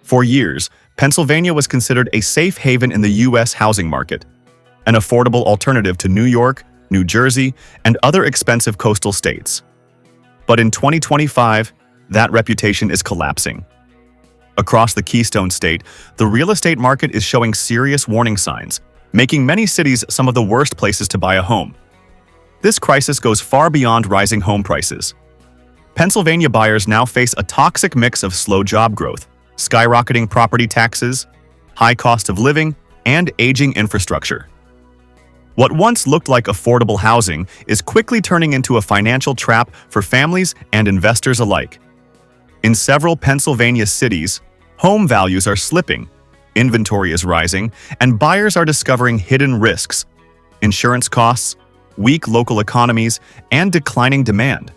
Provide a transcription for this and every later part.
For years, Pennsylvania was considered a safe haven in the U.S. housing market, an affordable alternative to New York, New Jersey, and other expensive coastal states. But in 2025, that reputation is collapsing. Across the Keystone State, the real estate market is showing serious warning signs, making many cities some of the worst places to buy a home. This crisis goes far beyond rising home prices. Pennsylvania buyers now face a toxic mix of slow job growth, skyrocketing property taxes, high cost of living, and aging infrastructure. What once looked like affordable housing is quickly turning into a financial trap for families and investors alike. In several Pennsylvania cities, home values are slipping, inventory is rising, and buyers are discovering hidden risks: insurance costs, weak local economies, and declining demand.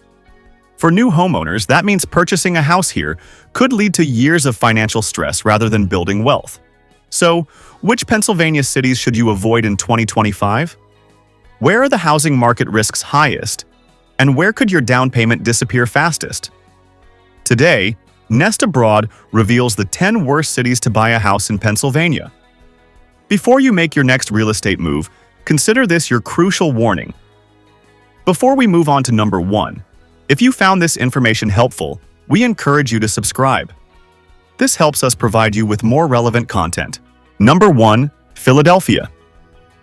For new homeowners, that means purchasing a house here could lead to years of financial stress rather than building wealth. So, which Pennsylvania cities should you avoid in 2025? Where are the housing market risks highest? And where could your down payment disappear fastest? Today, Nest Abroad reveals the 10 worst cities to buy a house in Pennsylvania. Before you make your next real estate move, consider this your crucial warning. Before we move on to number 1, if you found this information helpful, we encourage you to subscribe. This helps us provide you with more relevant content. Number 1, Philadelphia.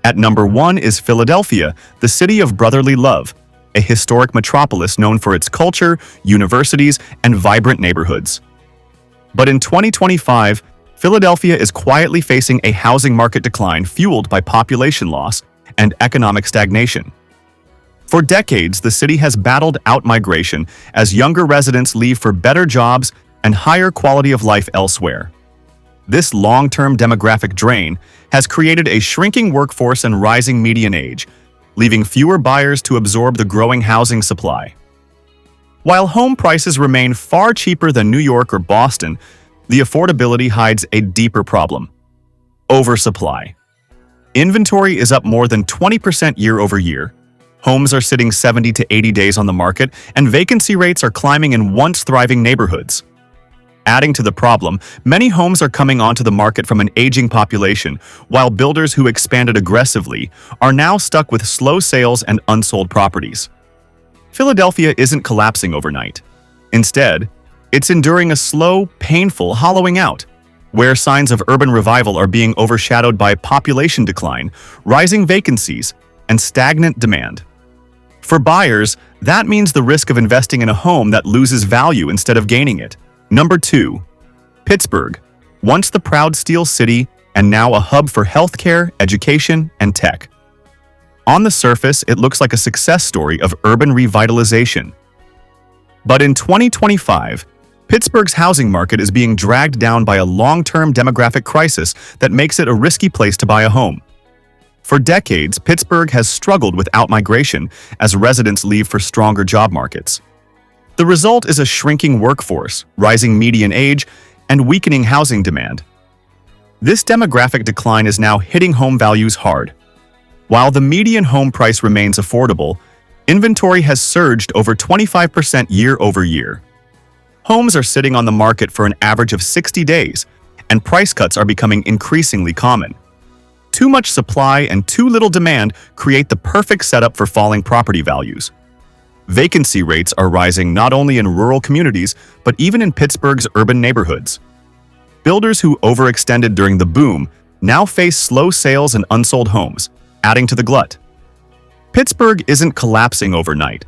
At number 1 is Philadelphia, the city of brotherly love, a historic metropolis known for its culture, universities, and vibrant neighborhoods. But in 2025, Philadelphia is quietly facing a housing market decline fueled by population loss and economic stagnation. For decades, the city has battled out-migration as younger residents leave for better jobs and higher quality of life elsewhere. This long-term demographic drain has created a shrinking workforce and rising median age, leaving fewer buyers to absorb the growing housing supply. While home prices remain far cheaper than New York or Boston, the affordability hides a deeper problem: oversupply. Inventory is up more than 20% year over year. Homes are sitting 70 to 80 days on the market, and vacancy rates are climbing in once thriving neighborhoods. Adding to the problem, many homes are coming onto the market from an aging population, while builders who expanded aggressively are now stuck with slow sales and unsold properties. Philadelphia isn't collapsing overnight. Instead, it's enduring a slow, painful hollowing out, where signs of urban revival are being overshadowed by population decline, rising vacancies, and stagnant demand. For buyers, that means the risk of investing in a home that loses value instead of gaining it. Number 2, Pittsburgh, once the proud steel city and now a hub for healthcare, education, and tech. On the surface, it looks like a success story of urban revitalization. But in 2025, Pittsburgh's housing market is being dragged down by a long-term demographic crisis that makes it a risky place to buy a home. For decades, Pittsburgh has struggled with outmigration as residents leave for stronger job markets. The result is a shrinking workforce, rising median age, and weakening housing demand. This demographic decline is now hitting home values hard. While the median home price remains affordable, inventory has surged over 25% year over year. Homes are sitting on the market for an average of 60 days, and price cuts are becoming increasingly common. Too much supply and too little demand create the perfect setup for falling property values. Vacancy rates are rising not only in rural communities, but even in Pittsburgh's urban neighborhoods. Builders who overextended during the boom now face slow sales and unsold homes, adding to the glut. Pittsburgh isn't collapsing overnight,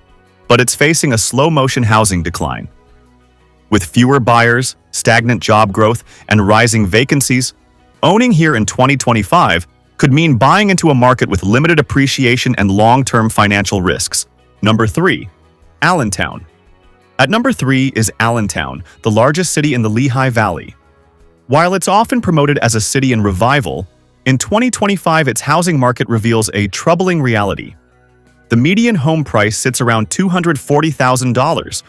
but it's facing a slow-motion housing decline. With fewer buyers, stagnant job growth, and rising vacancies, owning here in 2025 could mean buying into a market with limited appreciation and long-term financial risks. Number 3, Allentown. At number 3 is Allentown, the largest city in the Lehigh Valley. While it's often promoted as a city in revival, in 2025 its housing market reveals a troubling reality. The median home price sits around $240,000,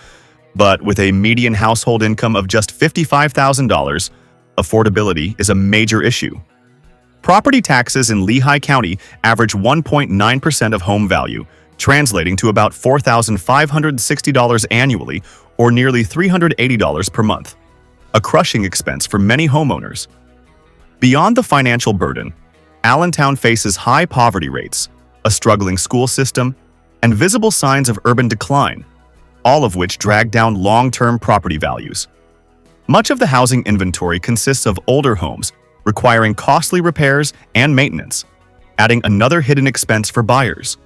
but with a median household income of just $55,000, affordability is a major issue. Property taxes in Lehigh County average 1.9% of home value, translating to about $4,560 annually, or nearly $380 per month. a crushing expense for many homeowners. Beyond the financial burden, Allentown faces high poverty rates, a struggling school system, and visible signs of urban decline, all of which drag down long-term property values. Much of the housing inventory consists of older homes requiring costly repairs and maintenance, adding another hidden expense for buyers.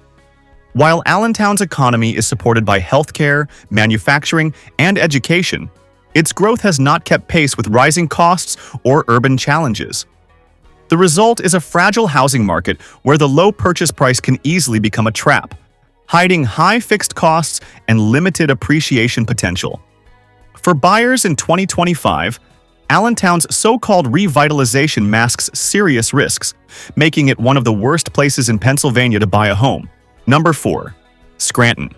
While Allentown's economy is supported by healthcare, manufacturing, and education, its growth has not kept pace with rising costs or urban challenges. The result is a fragile housing market where the low purchase price can easily become a trap, hiding high fixed costs and limited appreciation potential. For buyers in 2025, Allentown's so-called revitalization masks serious risks, making it one of the worst places in Pennsylvania to buy a home. Number 4. Scranton.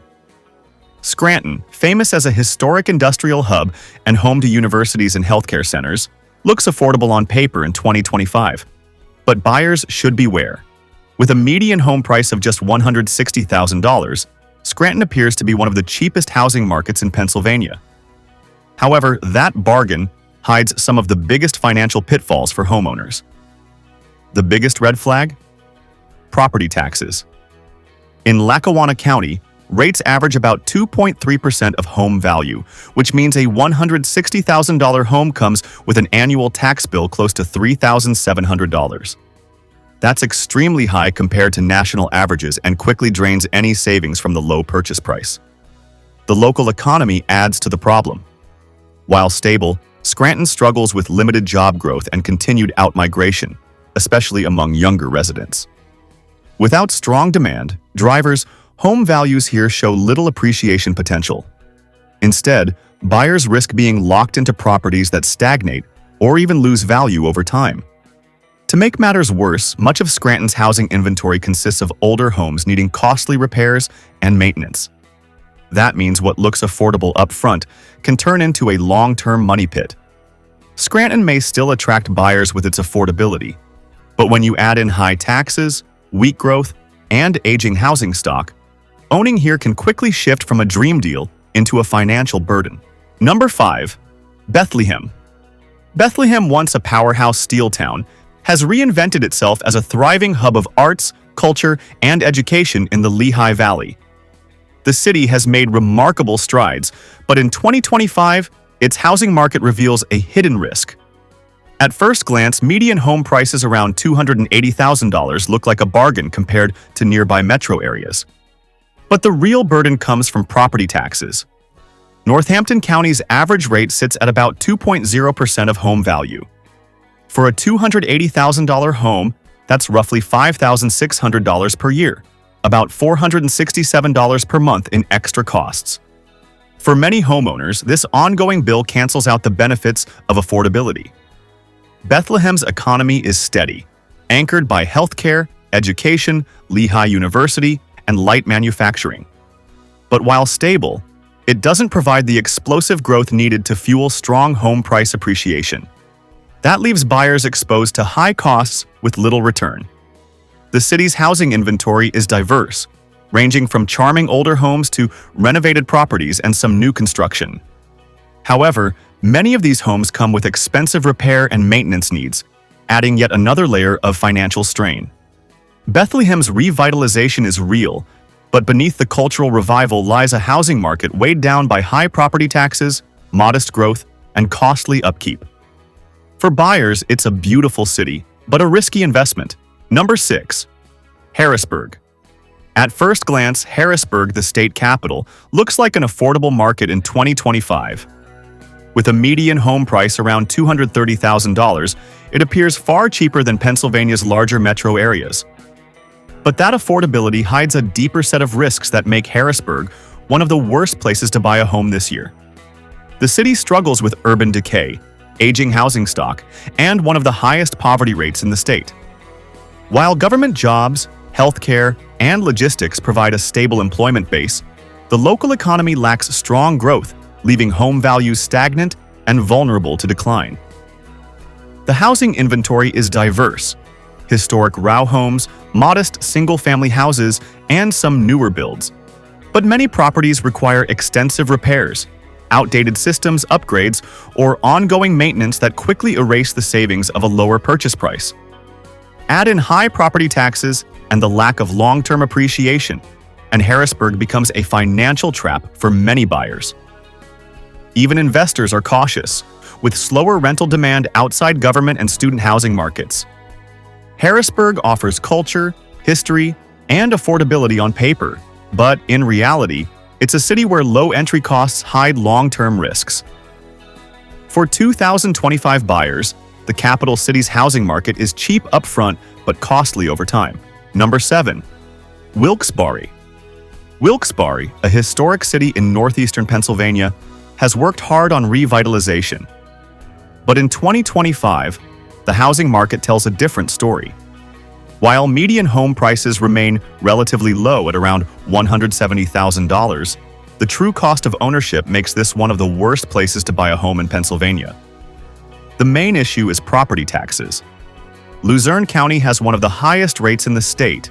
Scranton, famous as a historic industrial hub and home to universities and healthcare centers, looks affordable on paper in 2025. But buyers should beware. With a median home price of just $160,000, Scranton appears to be one of the cheapest housing markets in Pennsylvania. However, that bargain hides some of the biggest financial pitfalls for homeowners. The biggest red flag? Property taxes. In Lackawanna County, rates average about 2.3% of home value, which means a $160,000 home comes with an annual tax bill close to $3,700. That's extremely high compared to national averages and quickly drains any savings from the low purchase price. The local economy adds to the problem. While stable, Scranton struggles with limited job growth and continued outmigration, especially among younger residents. Without strong demand drivers, home values here show little appreciation potential. Instead, buyers risk being locked into properties that stagnate or even lose value over time. To make matters worse, much of Scranton's housing inventory consists of older homes needing costly repairs and maintenance. That means what looks affordable up front can turn into a long-term money pit. Scranton may still attract buyers with its affordability, but when you add in high taxes, weak growth, and aging housing stock, owning here can quickly shift from a dream deal into a financial burden. Number 5. Bethlehem. Bethlehem, once a powerhouse steel town, has reinvented itself as a thriving hub of arts, culture, and education in the Lehigh Valley. The city has made remarkable strides, but in 2025, its housing market reveals a hidden risk. At first glance, median home prices around $280,000 look like a bargain compared to nearby metro areas. But the real burden comes from property taxes. Northampton County's average rate sits at about 2.0% of home value. For a $280,000 home, that's roughly $5,600 per year, about $467 per month in extra costs. For many homeowners, this ongoing bill cancels out the benefits of affordability. Bethlehem's economy is steady, anchored by healthcare, education, Lehigh University, and light manufacturing. But while stable, it doesn't provide the explosive growth needed to fuel strong home price appreciation. That leaves buyers exposed to high costs with little return. The city's housing inventory is diverse, ranging from charming older homes to renovated properties and some new construction. However, many of these homes come with expensive repair and maintenance needs, adding yet another layer of financial strain. Bethlehem's revitalization is real, but beneath the cultural revival lies a housing market weighed down by high property taxes, modest growth, and costly upkeep. For buyers, it's a beautiful city, but a risky investment. Number 6. Harrisburg. At first glance, Harrisburg, the state capital, looks like an affordable market in 2025. With a median home price around $230,000, it appears far cheaper than Pennsylvania's larger metro areas. But that affordability hides a deeper set of risks that make Harrisburg one of the worst places to buy a home this year. The city struggles with urban decay, aging housing stock, and one of the highest poverty rates in the state. While government jobs, healthcare, and logistics provide a stable employment base, the local economy lacks strong growth, leaving home values stagnant and vulnerable to decline. The housing inventory is diverse: historic row homes, modest single-family houses, and some newer builds. But many properties require extensive repairs, outdated systems upgrades, or ongoing maintenance that quickly erase the savings of a lower purchase price. Add in high property taxes and the lack of long-term appreciation, and Harrisburg becomes a financial trap for many buyers. Even investors are cautious, with slower rental demand outside government and student housing markets. Harrisburg offers culture, history, and affordability on paper, but in reality, it's a city where low entry costs hide long-term risks. For 2025 buyers, the capital city's housing market is cheap upfront but costly over time. Number 7. Wilkes-Barre. Wilkes-Barre, a historic city in northeastern Pennsylvania, has worked hard on revitalization. But in 2025, the housing market tells a different story. While median home prices remain relatively low at around $170,000, the true cost of ownership makes this one of the worst places to buy a home in Pennsylvania. The main issue is property taxes. Luzerne County has one of the highest rates in the state,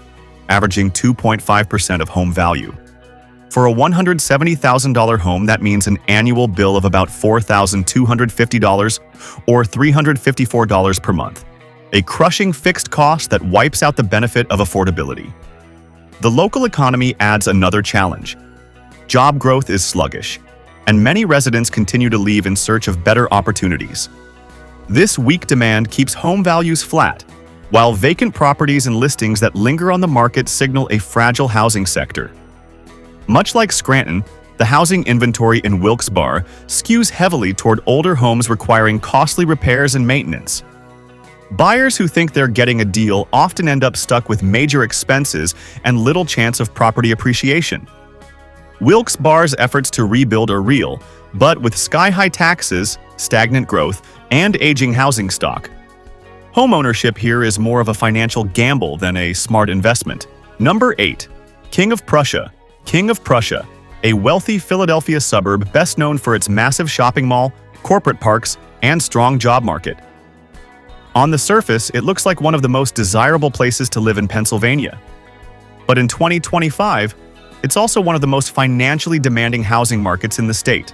averaging 2.5% of home value. For a $170,000 home, that means an annual bill of about $4,250 or $354 per month, a crushing fixed cost that wipes out the benefit of affordability. The local economy adds another challenge. Job growth is sluggish, and many residents continue to leave in search of better opportunities. This weak demand keeps home values flat, while vacant properties and listings that linger on the market signal a fragile housing sector. Much like Scranton, the housing inventory in Wilkes-Barre skews heavily toward older homes requiring costly repairs and maintenance. Buyers who think they're getting a deal often end up stuck with major expenses and little chance of property appreciation. Wilkes-Barre's efforts to rebuild are real, but with sky-high taxes, stagnant growth, and aging housing stock, homeownership here is more of a financial gamble than a smart investment. Number 8. King of Prussia. King of Prussia, a wealthy Philadelphia suburb best known for its massive shopping mall, corporate parks, and strong job market. On the surface, it looks like one of the most desirable places to live in Pennsylvania. But in 2025, it's also one of the most financially demanding housing markets in the state.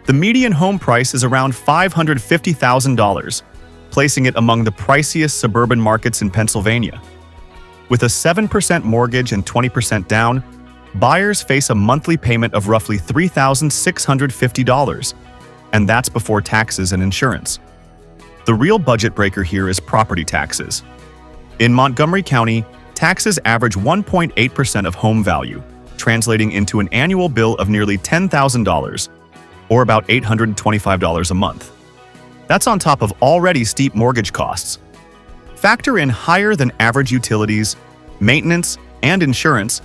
The median home price is around $550,000, placing it among the priciest suburban markets in Pennsylvania. With a 7% mortgage and 20% down, buyers face a monthly payment of roughly $3,650, and that's before taxes and insurance. The real budget breaker here is property taxes. In Montgomery County, taxes average 1.8% of home value, translating into an annual bill of nearly $10,000, or about $825 a month. That's on top of already steep mortgage costs. Factor in higher than average utilities, maintenance, and insurance,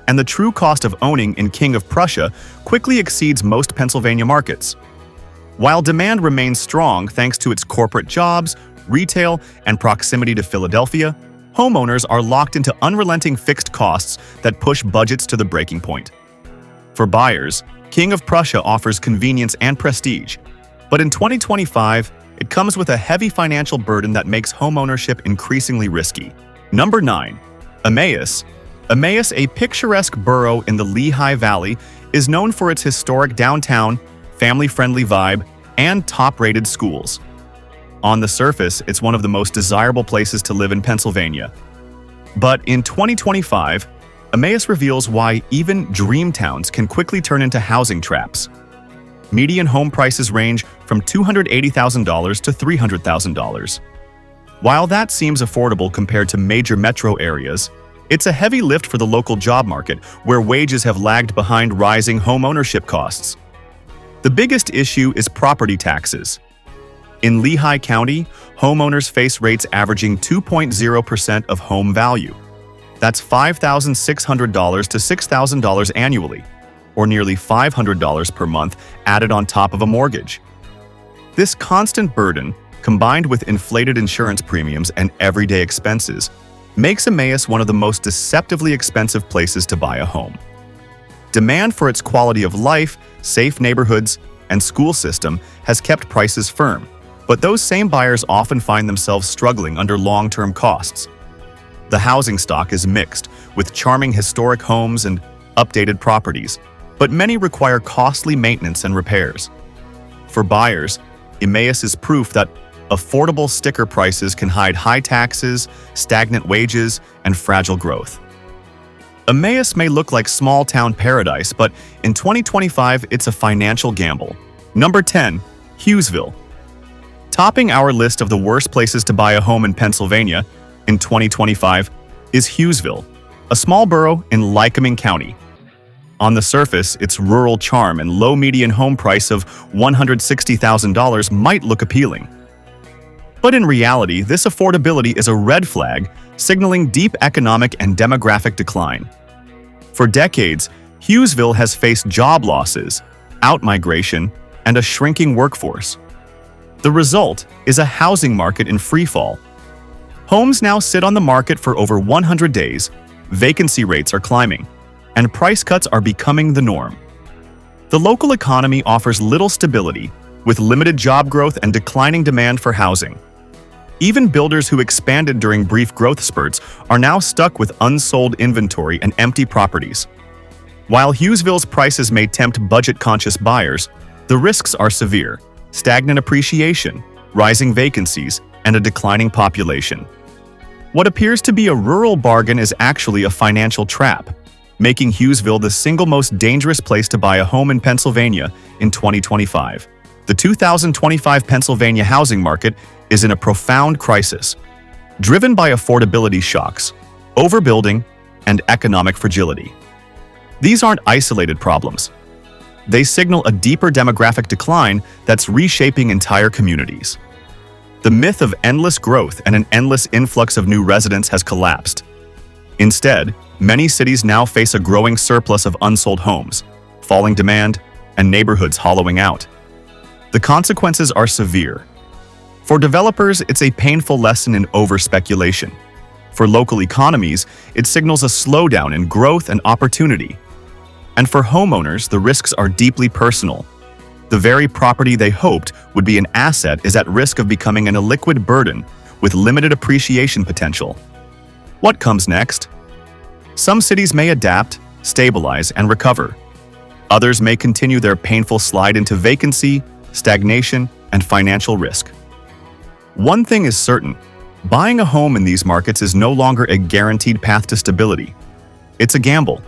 and the true cost of owning in King of Prussia quickly exceeds most Pennsylvania markets. While demand remains strong thanks to its corporate jobs, retail, and proximity to Philadelphia, homeowners are locked into unrelenting fixed costs that push budgets to the breaking point. For buyers, King of Prussia offers convenience and prestige, but in 2025, it comes with a heavy financial burden that makes homeownership increasingly risky. Number 9. Emmaus. Emmaus, a picturesque borough in the Lehigh Valley, is known for its historic downtown, family-friendly vibe, and top-rated schools. On the surface, it's one of the most desirable places to live in Pennsylvania. But in 2025, Emmaus reveals why even dream towns can quickly turn into housing traps. Median home prices range from $280,000 to $300,000. While that seems affordable compared to major metro areas, it's a heavy lift for the local job market, where wages have lagged behind rising home ownership costs. The biggest issue is property taxes. In Lehigh County, homeowners face rates averaging 2.0% of home value. That's $5,600 to $6,000 annually, or nearly $500 per month added on top of a mortgage. This constant burden, combined with inflated insurance premiums and everyday expenses, makes Emmaus one of the most deceptively expensive places to buy a home. Demand for its quality of life, safe neighborhoods, and school system has kept prices firm, but those same buyers often find themselves struggling under long-term costs. The housing stock is mixed, with charming historic homes and updated properties, but many require costly maintenance and repairs. For buyers, Emmaus is proof that affordable sticker prices can hide high taxes, stagnant wages, and fragile growth. Emmaus may look like small-town paradise, but in 2025, it's a financial gamble. Number 10. Hughesville. Topping our list of the worst places to buy a home in Pennsylvania in 2025 is Hughesville, a small borough in Lycoming County. On the surface, its rural charm and low median home price of $160,000 might look appealing. But in reality, this affordability is a red flag, signaling deep economic and demographic decline. For decades, Hughesville has faced job losses, outmigration, and a shrinking workforce. The result is a housing market in freefall. Homes now sit on the market for over 100 days, vacancy rates are climbing, and price cuts are becoming the norm. The local economy offers little stability, with limited job growth and declining demand for housing. Even builders who expanded during brief growth spurts are now stuck with unsold inventory and empty properties. While Hughesville's prices may tempt budget-conscious buyers, the risks are severe: stagnant appreciation, rising vacancies, and a declining population. What appears to be a rural bargain is actually a financial trap, making Hughesville the single most dangerous place to buy a home in Pennsylvania in 2025. The 2025 Pennsylvania housing market is in a profound crisis, driven by affordability shocks, overbuilding, and economic fragility. These aren't isolated problems. They signal a deeper demographic decline that's reshaping entire communities. The myth of endless growth and an endless influx of new residents has collapsed. Instead, many cities now face a growing surplus of unsold homes, falling demand, and neighborhoods hollowing out. The consequences are severe. For developers, it's a painful lesson in over-speculation. For local economies, it signals a slowdown in growth and opportunity. And for homeowners, the risks are deeply personal. The very property they hoped would be an asset is at risk of becoming an illiquid burden with limited appreciation potential. What comes next? Some cities may adapt, stabilize, and recover. Others may continue their painful slide into vacancy, stagnation, and financial risk. One thing is certain: buying a home in these markets is no longer a guaranteed path to stability. It's a gamble.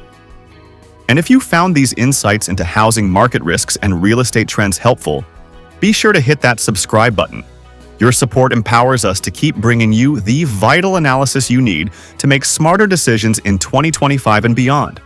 And if you found these insights into housing market risks and real estate trends helpful, be sure to hit that subscribe button. Your support empowers us to keep bringing you the vital analysis you need to make smarter decisions in 2025 and beyond.